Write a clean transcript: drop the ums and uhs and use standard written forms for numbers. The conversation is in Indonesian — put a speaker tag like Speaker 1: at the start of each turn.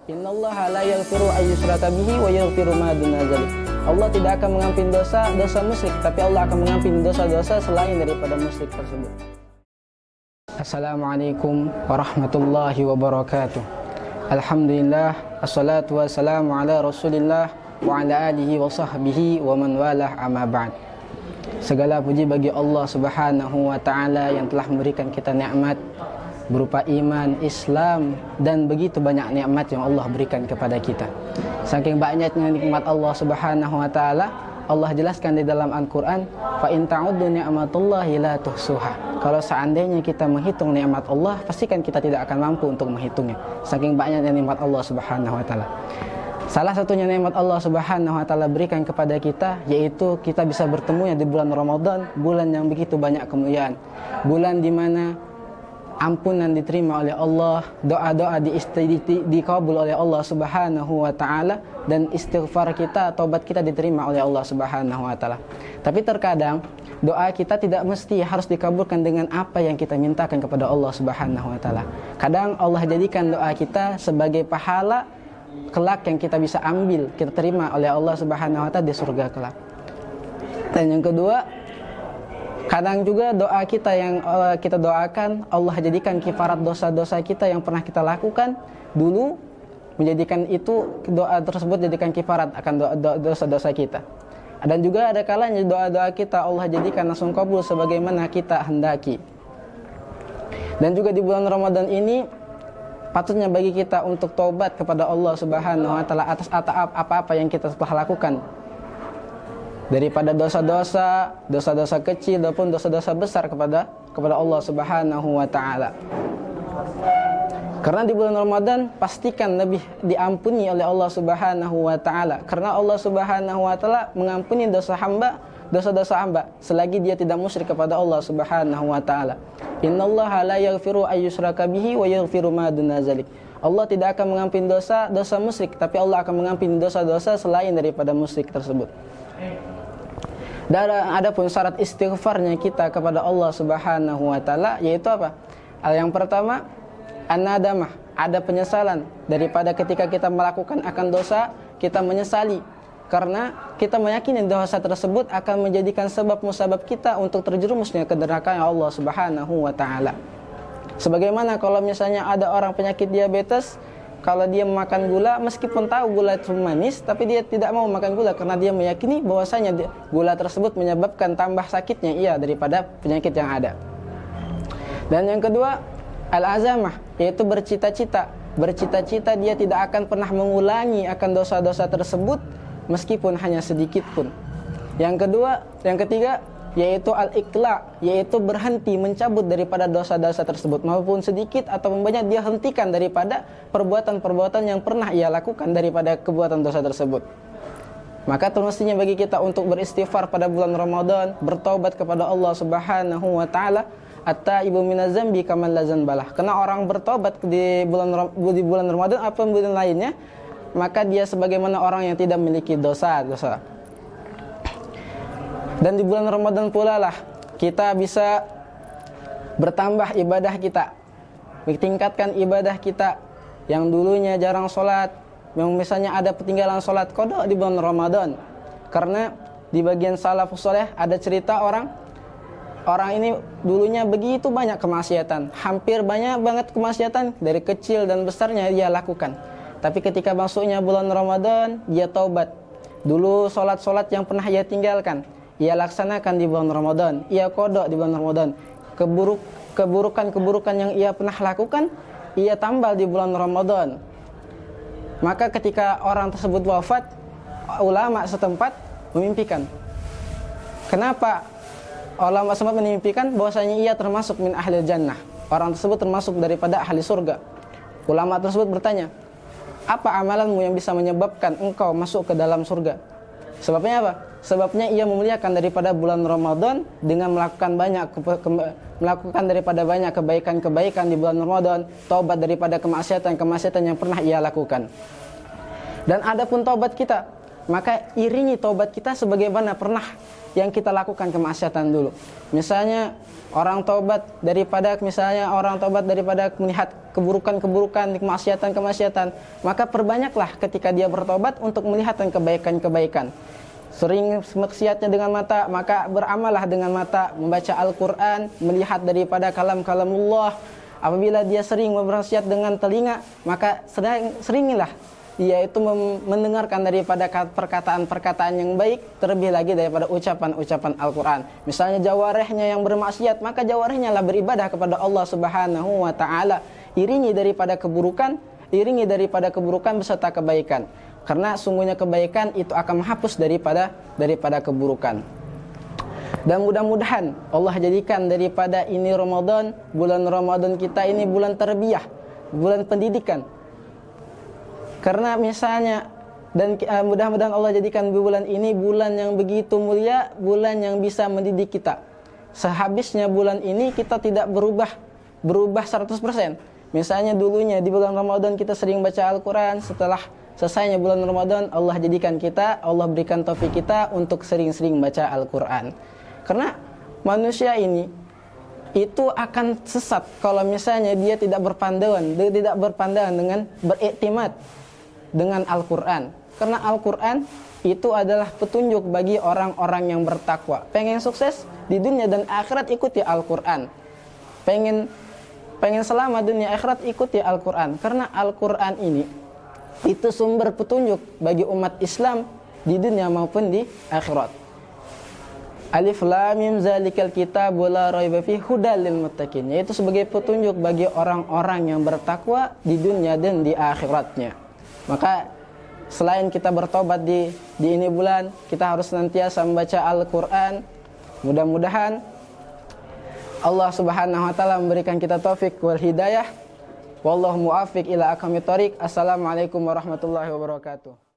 Speaker 1: Innallaha la yaghfiru ayyushraka bihi wa yaghfiru ma duna dzalik. Allah tidak akan mengampuni dosa musyrik, tapi Allah akan mengampuni dosa-dosa selain daripada musyrik tersebut. Assalamualaikum warahmatullahi wabarakatuh. Alhamdulillah, assalatu wassalamu ala Rasulillah wa ala alihi wa sahbihi wa man walah, amma ba'd. Segala puji bagi Allah Subhanahu wa taala yang telah memberikan kita nikmat berupa iman, Islam, dan begitu banyak nikmat yang Allah berikan kepada kita. Saking banyaknya nikmat Allah Subhanahu wa taala, Allah jelaskan di dalam Al-Qur'an, fa in ta'uddu ni'matallahi la tuhsuha. Kalau seandainya kita menghitung nikmat Allah, pastikan kita tidak akan mampu untuk menghitungnya. Saking banyaknya nikmat Allah Subhanahu wa taala. Salah satunya nikmat Allah Subhanahu wa taala berikan kepada kita, yaitu kita bisa bertemunya di bulan Ramadan, bulan yang begitu banyak kemuliaan. Bulan di mana ampunan diterima oleh Allah, doa-doa dikabul oleh Allah Subhanahu wa taala, dan istighfar kita, taubat kita diterima oleh Allah Subhanahu wa taala. Tapi terkadang doa kita tidak mesti harus dikabulkan dengan apa yang kita mintakan kepada Allah Subhanahu wa taala. Kadang Allah jadikan doa kita sebagai pahala kelak yang kita bisa ambil, kita terima oleh Allah Subhanahu wa taala di surga kelak. Dan yang kedua, kadang juga doa kita yang kita doakan, Allah jadikan kifarat dosa-dosa kita yang pernah kita lakukan dulu, menjadikan itu doa tersebut jadikan kifarat akan dosa-dosa kita. Dan juga ada kalanya doa-doa kita Allah jadikan langsung kabul sebagaimana kita hendaki. Dan juga di bulan Ramadan ini patutnya bagi kita untuk taubat kepada Allah Subhanahu wa taala atas apa-apa yang kita telah lakukan, daripada dosa-dosa kecil ataupun dosa-dosa besar kepada Allah Subhanahu wa taala. Karena di bulan Ramadan pastikan lebih diampuni oleh Allah Subhanahu wa taala, karena Allah Subhanahu wa taala mengampuni dosa-dosa hamba selagi dia tidak musyrik kepada Allah Subhanahu wa taala. Innallaha la yaghfiru ayyushraka bihi wa yaghfiru ma duna dzalik. Allah tidak akan mengampuni dosa musyrik, tapi Allah akan mengampuni dosa-dosa selain daripada musyrik tersebut. Dan adapun syarat istighfarnya kita kepada Allah Subhanahu wa taala yaitu apa? Yang pertama, an-nadamah, ada penyesalan daripada ketika kita melakukan akan dosa, kita menyesali karena kita meyakini dosa tersebut akan menjadikan sebab musabab kita untuk terjerumusnya ke neraka Allah Subhanahu wa taala. Sebagaimana kalau misalnya ada orang penyakit diabetes, kalau dia memakan gula, meskipun tahu gula itu manis, tapi dia tidak mau makan gula karena dia meyakini bahwasanya gula tersebut menyebabkan tambah sakitnya ia daripada penyakit yang ada. Dan yang kedua, al-azamah, yaitu bercita-cita. Bercita-cita dia tidak akan pernah mengulangi akan dosa-dosa tersebut meskipun hanya sedikit pun. Yang ketiga, yaitu al-iqla, yaitu berhenti mencabut daripada dosa-dosa tersebut, maupun sedikit atau banyak dia hentikan daripada perbuatan-perbuatan yang pernah ia lakukan daripada kebuatan dosa tersebut. Maka semestinya bagi kita untuk beristighfar pada bulan Ramadan, bertaubat kepada Allah Subhanahu wa taala, at-taibu minaz zambi kaman la zanbalah. Karena orang bertobat di bulan Ramadan apa bulan lainnya, maka dia sebagaimana orang yang tidak memiliki dosa. Dan di bulan Ramadan pula lah kita bisa bertambah ibadah kita, meningkatkan ibadah kita yang dulunya jarang sholat, yang misalnya ada ketinggalan sholat qada di bulan Ramadan. Karena di bagian salafus saleh ada cerita orang ini dulunya begitu banyak kemaksiatan, hampir banyak banget kemaksiatan dari kecil dan besarnya dia lakukan. Tapi ketika masuknya bulan Ramadan, dia taubat. Dulu sholat-sholat yang pernah ia tinggalkan, ia laksanakan di bulan Ramadan, ia qada di bulan Ramadan. Keburukan yang ia pernah lakukan, ia tambal di bulan Ramadan. Maka ketika orang tersebut wafat, ulama setempat memimpikan. Kenapa ulama setempat memimpikan bahwasanya ia termasuk min ahli jannah? Orang tersebut termasuk daripada ahli surga. Ulama tersebut bertanya, apa amalanmu yang bisa menyebabkan engkau masuk ke dalam surga? Sebabnya apa? Sebabnya ia memuliakan daripada bulan Ramadan dengan melakukan daripada banyak kebaikan-kebaikan di bulan Ramadan, taubat daripada kemaksiatan yang pernah ia lakukan. Dan adapun taubat kita, maka iringi taubat kita sebagaimana pernah yang kita lakukan kemaksiatan dulu. Misalnya orang taubat daripada melihat keburukan-keburukan, kemaksiatan-kemaksiatan, maka perbanyaklah ketika dia bertobat untuk melihat kebaikan-kebaikan. Sering maksiatnya dengan mata, maka beramallah dengan mata, membaca Al-Quran, melihat daripada kalam-kalamullah. Apabila dia sering bermaksiat dengan telinga, maka seringilah dia itu mendengarkan daripada perkataan-perkataan yang baik, terlebih lagi daripada ucapan-ucapan Al-Quran. Misalnya jawarehnya yang bermaksiat, maka jawarehnya lah beribadah kepada Allah Subhanahu wa Ta'ala. Iringi daripada keburukan beserta kebaikan. Karena sungguhnya kebaikan itu akan menghapus daripada keburukan. Dan mudah-mudahan Allah jadikan daripada ini Ramadan, bulan Ramadan kita ini bulan tarbiyah, bulan pendidikan. Karena misalnya, dan mudah-mudahan Allah jadikan bulan ini bulan yang begitu mulia, bulan yang bisa mendidik kita. Sehabisnya bulan ini kita tidak berubah 100%. Misalnya dulunya di bulan Ramadan kita sering baca Al-Quran, setelah selesainya bulan Ramadan Allah jadikan kita, Allah berikan taufik kita untuk sering-sering baca Al-Quran. Karena manusia ini itu akan sesat kalau misalnya dia tidak berpandangan dengan beriktimat dengan Al-Quran. Karena Al-Quran itu adalah petunjuk bagi orang-orang yang bertakwa. Pengen sukses di dunia dan akhirat, ikuti Al-Quran. Pengen selamat dunia akhirat, ikuti Al-Quran. Karena Al-Quran ini itu sumber petunjuk bagi umat Islam di dunia maupun di akhirat. Alif Lam Mim zalikal kitabul la raiba fihi hudal lil muttaqin, yaitu sebagai petunjuk bagi orang-orang yang bertakwa di dunia dan di akhiratnya. Maka selain kita bertobat di ini bulan, kita harus senantiasa membaca Al-Quran. Mudah-mudahan Allah Subhanahu wa Ta'ala memberikan kita taufik wal hidayah. Wallahu muwaffiq ila aqwamit thoriq. Assalamualaikum warahmatullahi wabarakatuh.